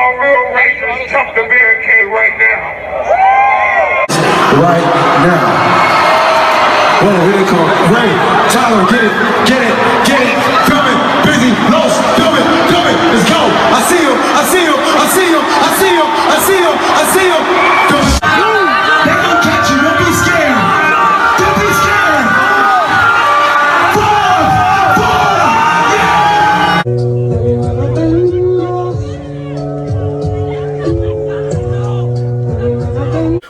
y'all real rangers jump the barricade right now. Right now. Whoa, here they come. Ray, Tyler, get it, get it, get it. Coming, busy, lost, coming, coming. Let's go. I see him, I see him, I see him, I see him, I see him, I see him. Coming. They're gonna catch you. Don't be scared. Don't be scared.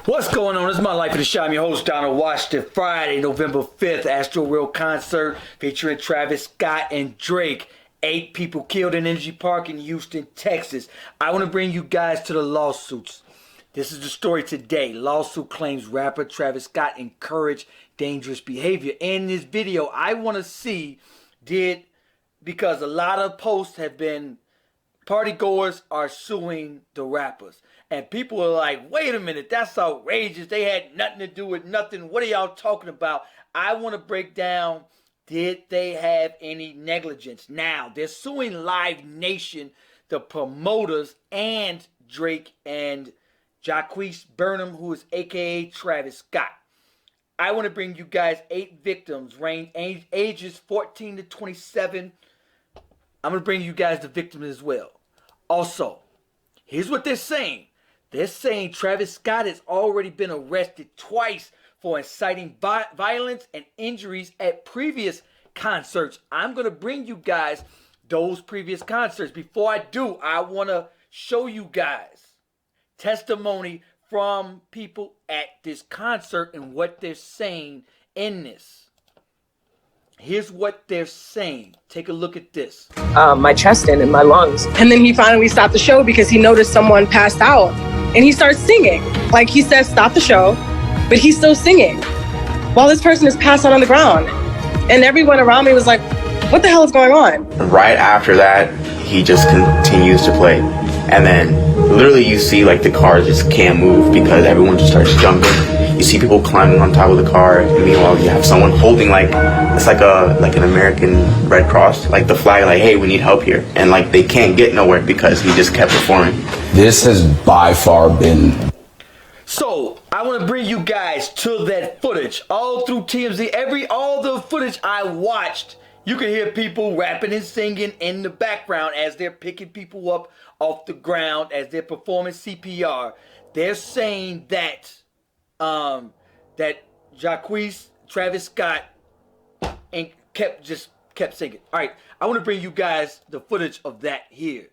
What's going on? This is My Life in the Shop. I'm your host, Donald Washington. Friday, November 5th, Astroworld concert featuring Travis Scott and Drake. 8 people killed in Energy Park in Houston, Texas. I want to bring you guys to the lawsuits. This is the story today. Lawsuit claims rapper Travis Scott encouraged dangerous behavior. In this video, I want to see because a lot of posts have been, partygoers are suing the rappers. And people are like, wait a minute, that's outrageous. They had nothing to do with nothing. What are y'all talking about? I want to break down, did they have any negligence? Now, they're suing Live Nation, the promoters, and Drake and Jacquees Burnham, who is a.k.a. Travis Scott. I want to bring you guys 8 victims, range ages 14 to 27. I'm going to bring you guys the victims as well. Also, here's what they're saying. They're saying Travis Scott has already been arrested twice for inciting violence and injuries at previous concerts. I'm going to bring you guys those previous concerts. Before I do, I want to show you guys testimony from people at this concert and what they're saying in this. Here's what they're saying. Take a look at this. My chest and my lungs. And then he finally stopped the show because he noticed someone passed out. And he starts singing. Like he says, stop the show, but he's still singing while this person is passed out on the ground. And everyone around me was like, what the hell is going on? Right after that, he just continues to play. And then literally you see like the car just can't move because everyone just starts jumping. You see people climbing on top of the car. And meanwhile, you have someone holding it's like an American Red Cross, like the flag, like, hey, we need help here. And like they can't get nowhere because he just kept performing. This has by far been. So I want to bring you guys to that footage all through TMZ. All the footage I watched, you can hear people rapping and singing in the background as they're picking people up off the ground, as they're performing CPR. They're saying that that Jacquees, Travis Scott, and kept singing. All right, I want to bring you guys the footage of that here.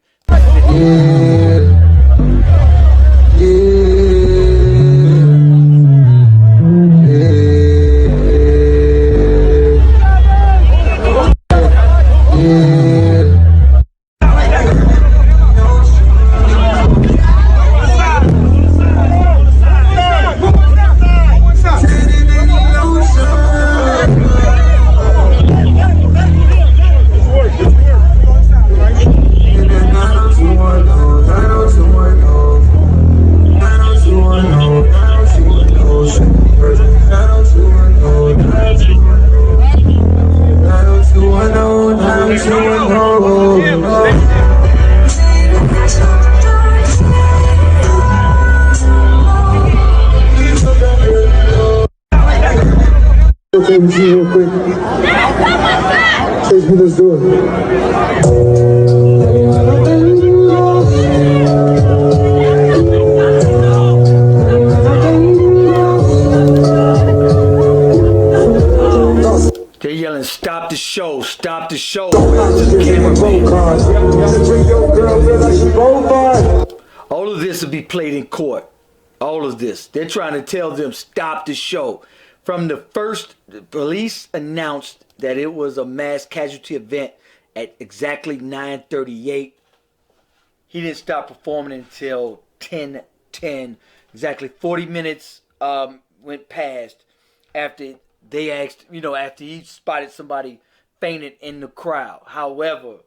Real quick. Let's do it. They're yelling, stop the show, stop the show. All of this will be played in court. All of this. They're trying to tell them, stop the show. From the first, the police announced that it was a mass casualty event at exactly 9:38. He didn't stop performing until 10:10. Exactly 40 minutes went past after they asked, after he spotted somebody fainted in the crowd. However,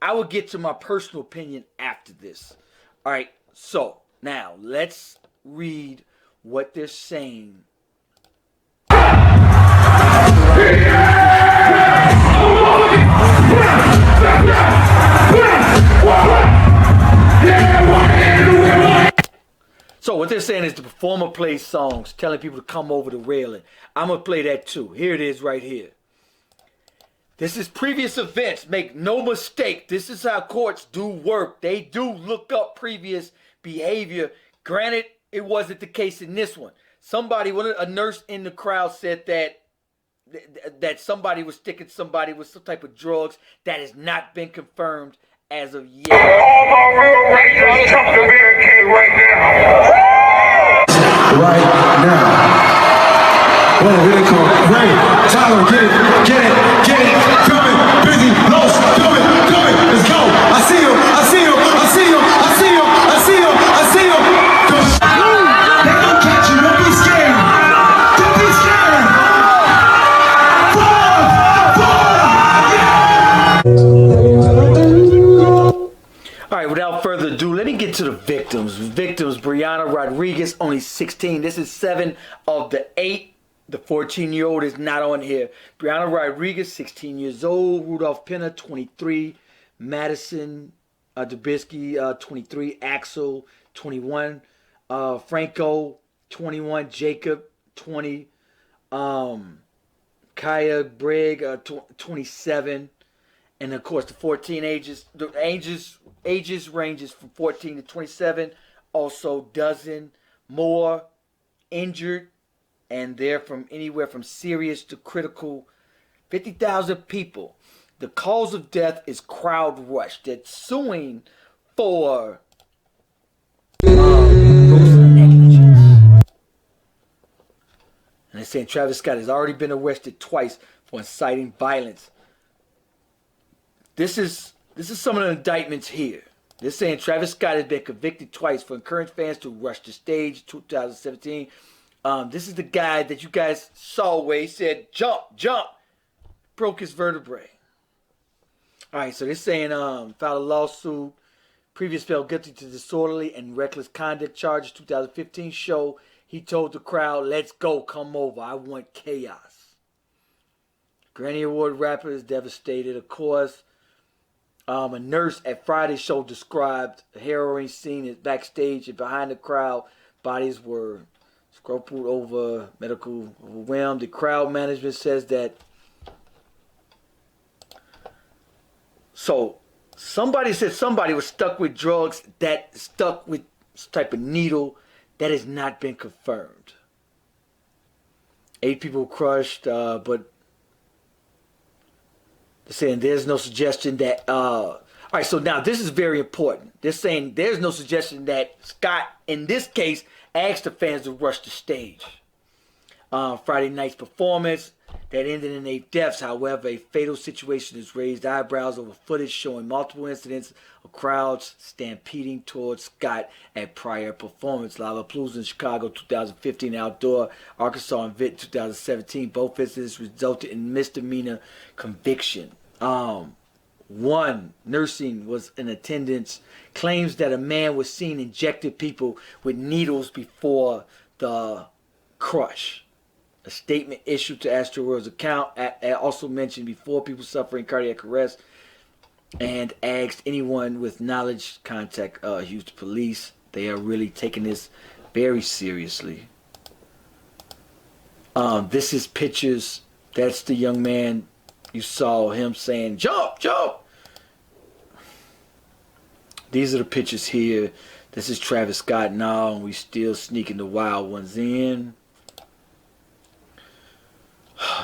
I will get to my personal opinion after this. All right, so now let's read what they're saying. Yeah, So what they're saying is the performer plays songs telling people to come over the railing. I'm going to play that too. Here it is right here. This is previous events. Make no mistake. This is how courts do work. They do look up previous behavior. Granted, it wasn't the case in this one. A nurse in the crowd said that somebody was sticking somebody with some type of drugs. That has not been confirmed as of yet. All my real rangers come to barricade right now. Right now. Whoa, here they come. Ray, Tyler, get it, coming, busy, lost, do it, let's go. I see him. They gonna catch you, don't be scared. All right, without further ado, let me get to the victims. Brianna Rodriguez, only 16. This is 7 of the 8. The 14-year-old is not on here. Brianna Rodriguez, 16 years old. Rudolph Penna, 23. Madison Dubisky, 23. Axel, 21. Franco, 21. Jacob, 20. Kaya Brigg, 27. And of course, the 14 ages ranges from 14 to 27. Also, dozen more injured. And they're from anywhere from serious to critical. 50,000 people. The cause of death is crowd rush. They're suing for gross negligence. And they're saying Travis Scott has already been arrested twice for inciting violence. This is some of the indictments here. They're saying Travis Scott has been convicted twice for encouraging fans to rush the stage. 2017. This is the guy that you guys saw where he said, jump, broke his vertebrae. All right, so they're saying filed a lawsuit, previous felt guilty to disorderly and reckless conduct charges. 2015 show, he told the crowd, let's go, come over, I want chaos. Grammy Award rapper is devastated, of course. A nurse at Friday's show described the harrowing scene as backstage and behind the crowd, bodies were scrupled over, medical overwhelmed. The crowd management says that. So, somebody said somebody was stuck with drugs that stuck with some type of needle that has not been confirmed. 8 people crushed, but they're saying there's no suggestion that. All right, so now this is very important. They're saying there's no suggestion that Scott, in this case, asked the fans to rush the stage. Friday night's performance that ended in 8 deaths. However, a fatal situation has raised eyebrows over footage showing multiple incidents of crowds stampeding towards Scott at prior performance. Lollapalooza in Chicago 2015, Outdoor, Arkansas and Vit 2017. Both incidents resulted in misdemeanor conviction. One nursing was in attendance, claims that a man was seen injecting people with needles before the crush. A statement issued to Astroworld's account also mentioned before people suffering cardiac arrest and asked anyone with knowledge contact Houston police. They are really taking this very seriously. This is pictures. That's the young man. You saw him saying, jump, jump. These are the pictures here. This is Travis Scott now, and we still sneaking the wild ones in.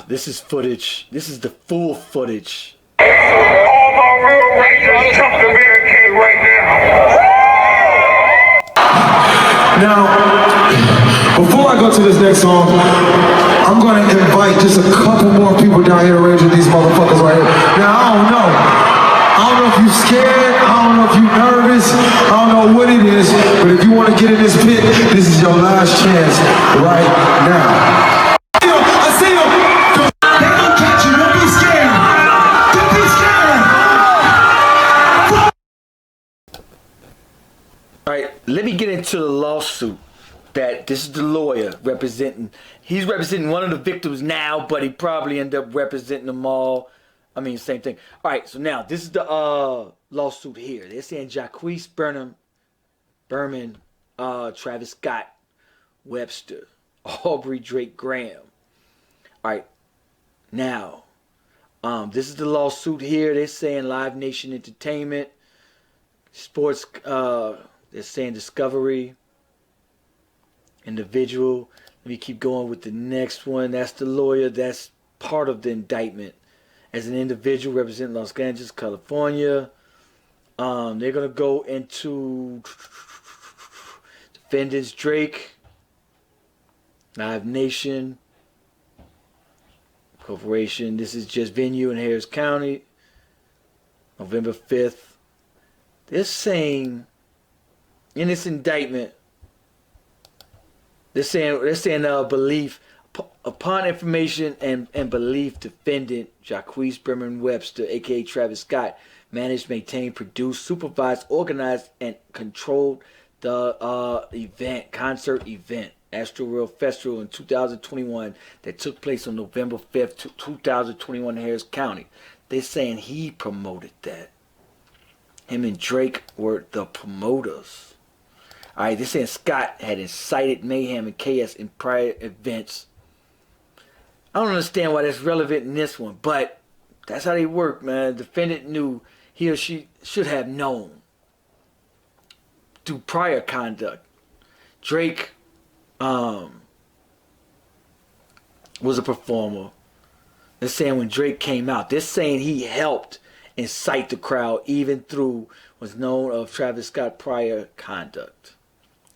This is footage. This is the full footage. All my real rangers come to barricade right now. Now, before I go to this next song, I'm going to invite just a couple more people down here to rage with these motherfuckers right here. Now, I don't know if you're scared, I don't know if you're nervous, I don't know what it is, but if you want to get in this pit, this is your last chance right now. I see him. They gonna catch you, don't be scared. Don't be scared. All right, let me get into the lawsuit. That this is the lawyer representing. He's representing one of the victims now, but he probably ended up representing them all. I mean, same thing. All right, so now this is the lawsuit here. They're saying Jacquees Berman Travis Scott, Webster, Aubrey Drake Graham. All right, now, this is the lawsuit here. They're saying Live Nation Entertainment, Sports. They're saying Discovery, individual. Let me keep going with the next one. That's the lawyer. That's part of the indictment. As an individual representing Los Angeles, California. They're going to go into defendants Drake, Live Nation Corporation. This is just venue in Harris County, November 5th. They're saying in this indictment, they're saying belief upon information and belief, defendant Jacquees Berman Webster, aka Travis Scott, managed, maintained, produced, supervised, organized, and controlled the concert event, Astroworld Festival in 2021 that took place on November 5th, 2021 in Harris County. They're saying he promoted that. Him and Drake were the promoters. All right, they're saying Scott had incited mayhem and chaos in prior events. I don't understand why that's relevant in this one, but that's how they work, man. The defendant knew he or she should have known through prior conduct. Drake was a performer. They're saying when Drake came out, they're saying he helped incite the crowd even through was known of Travis Scott prior conduct.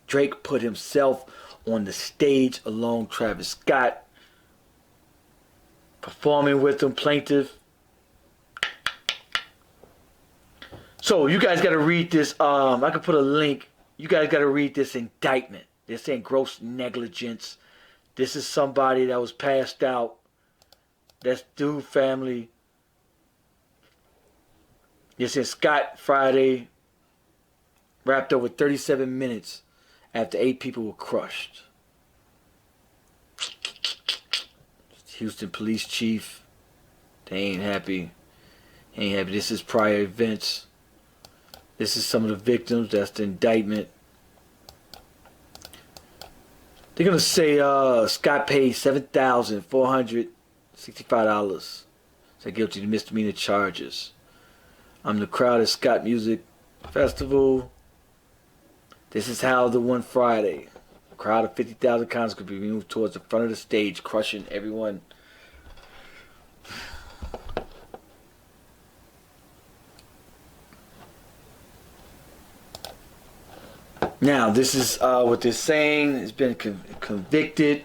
Drake put himself on the stage along Travis Scott, performing with him, plaintiff. So you guys got to read this. I could put a link. You guys got to read this indictment. They're saying gross negligence. This is somebody that was passed out. That's dude family. They're saying Scott Friday wrapped over 37 minutes after 8 people were crushed. Houston police chief. They ain't happy. Ain't happy. This is prior events. This is some of the victims. That's the indictment. They're gonna say Scott paid $7,465. So guilty to misdemeanor charges. The crowd at Scott Music Festival. This is how the one Friday. A crowd of 50,000 concerts could be moved towards the front of the stage, crushing everyone. Now, this is what they're saying. It's been convicted.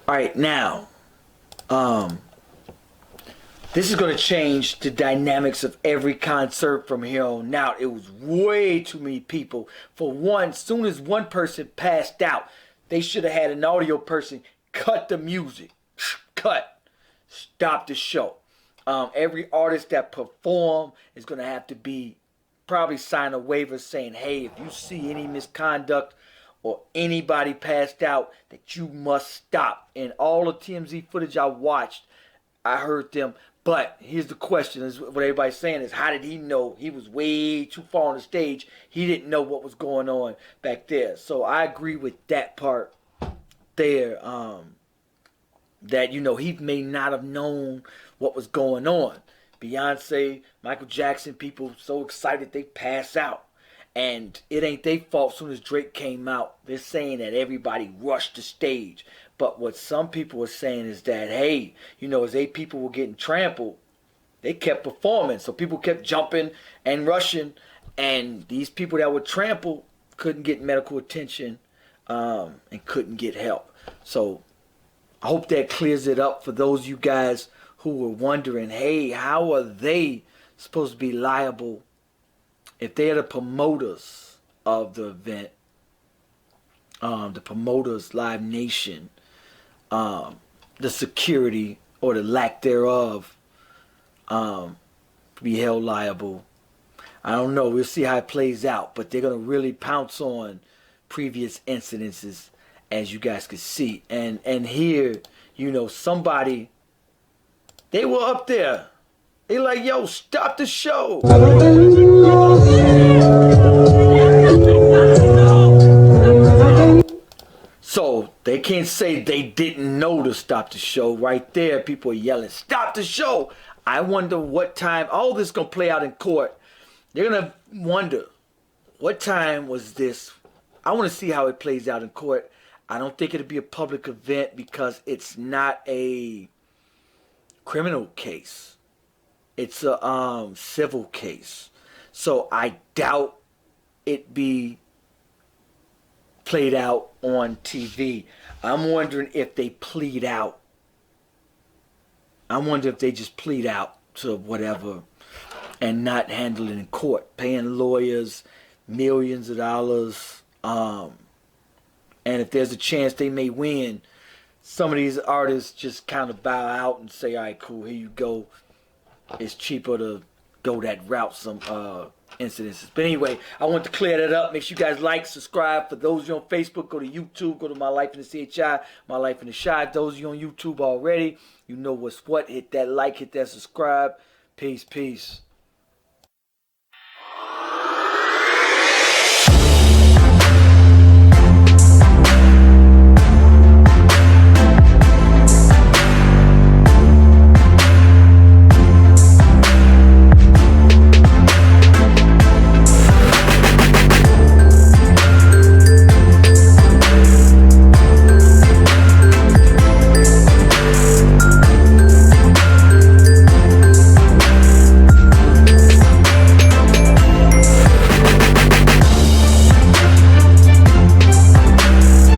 All right, now, this is going to change the dynamics of every concert from here on out. It was way too many people. For one, as soon as one person passed out, they should have had an audio person cut the music. Cut. Stop the show. Every artist that perform is going to have to be probably sign a waiver saying, hey, if you see any misconduct or anybody passed out, that you must stop. And all the TMZ footage I watched, I heard them. But here's the question, is what everybody's saying is, how did he know? He was way too far on the stage. He didn't know what was going on back there. So I agree with that part there. That, you know, he may not have known what was going on. Beyonce, Michael Jackson, people so excited they pass out. And it ain't their fault. As soon as Drake came out, they're saying that everybody rushed the stage. But what some people are saying is that, hey, you know, as 8 people were getting trampled, they kept performing. So people kept jumping and rushing. And these people that were trampled couldn't get medical attention and couldn't get help. So I hope that clears it up for those of you guys who were wondering, hey, how are they supposed to be liable if they're the promoters of the event, the promoters, Live Nation, the security or the lack thereof, be held liable? I don't know. We'll see how it plays out, but they're going to really pounce on previous incidences, as you guys can see. And here, you know, somebody, they were up there. They like, yo, stop the show. can't say they didn't know to stop the show. Right there, people are yelling, "Stop the show!" I wonder what time all this gonna play out in court. They're gonna wonder what time was this. I want to see how it plays out in court. I don't think it'll be a public event because it's not a criminal case. It's a civil case. So I doubt it be played out on TV. I'm wondering if they plead out. I wonder if they just plead out to whatever and not handle it in court, paying lawyers millions of dollars. And if there's a chance they may win, some of these artists just kind of bow out and say, all right, cool, here you go. It's cheaper to go that route, some incidences. But anyway, I want to clear that up. Make sure you guys like, subscribe. For those of you on Facebook, go to YouTube, go to My Life in the CHI, My Life in the Shy. Those of you on YouTube already, you know what's what. Hit that like, hit that subscribe. Peace, peace.